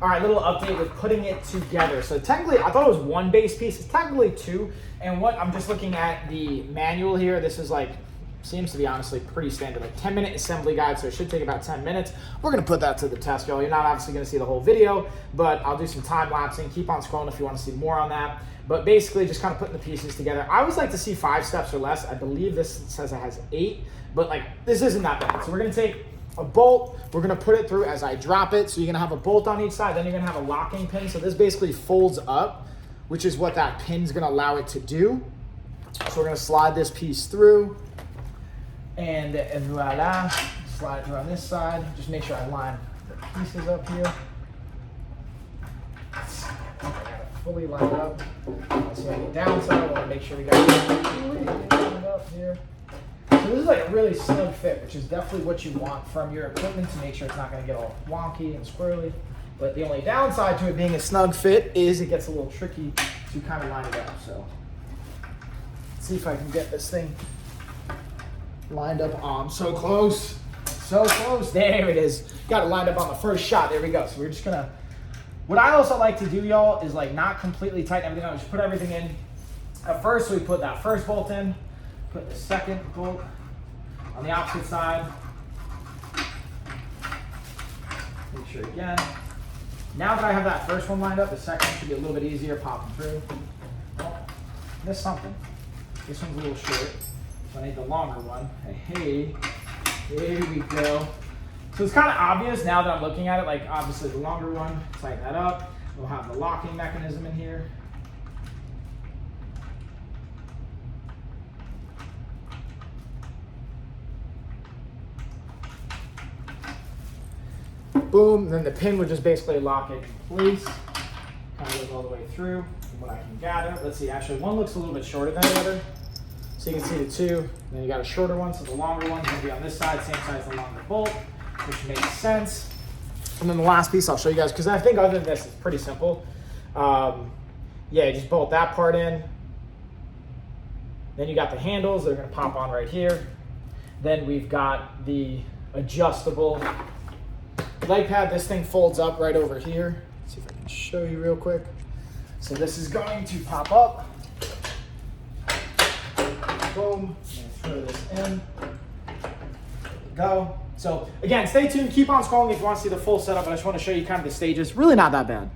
All right, little update with putting it together. So technically, I thought it was one base piece. It's technically two. And what I'm just looking at the manual here. This is like, seems to be honestly pretty standard, like 10-minute assembly guide. So it should take about 10 minutes. We're gonna put that to the test, y'all. You're not obviously gonna see the whole video, but I'll do some time lapsing. Keep on scrolling if you wanna see more on that. But basically just kind of putting the pieces together. I always like to see 5 steps or less. I believe this says it has 8, but like this isn't that bad. So we're gonna take a bolt, we're gonna put it through as I drop it. So you're gonna have a bolt on each side, then you're gonna have a locking pin. So this basically folds up, which is what that pin's gonna allow it to do. So we're gonna slide this piece through, and voila, slide it through on this side. Just make sure I line the pieces up here. I got it fully lined up. Let's see on the downside, I wanna make sure we got it fully lined up here. So this is like a really snug fit, which is definitely what you want from your equipment to make sure it's not going to get all wonky and squirrely. But the only downside to it being a snug fit is it gets a little tricky to kind of line it up. So let's see if I can get this thing lined up on. So close. So close. There it is. Got it lined up on the first shot. There we go. So we're just going to, what I also like to do, y'all, is like not completely tighten everything up. Just put everything in. At first, we put that first bolt in. Put the second bolt on the opposite side. Make sure again. Now that I have that first one lined up, the second should be a little bit easier popping through. Oh, missed something. This one's a little short, so I need the longer one. Hey, here we go. So it's kind of obvious now that I'm looking at it, like obviously the longer one, tighten that up. We'll have the locking mechanism in here. Boom, then the pin would just basically lock it in place. Kind of goes all the way through, from what I can gather. Let's see, actually one looks a little bit shorter than the other. So you can see the two, then you got a shorter one, so the longer one's gonna be on this side, same size as the longer bolt, which makes sense. And then the last piece I'll show you guys, because I think other than this, it's pretty simple. Yeah, you just bolt that part in. Then you got the handles, they're gonna pop on right here. Then we've got the adjustable leg pad. This thing folds up right over here. Let's see if I can show you real quick. So this is going to pop up. Boom. I'm gonna throw this in. There we go. So again, stay tuned. Keep on scrolling if you want to see the full setup, but I just want to show you kind of the stages. Really not that bad.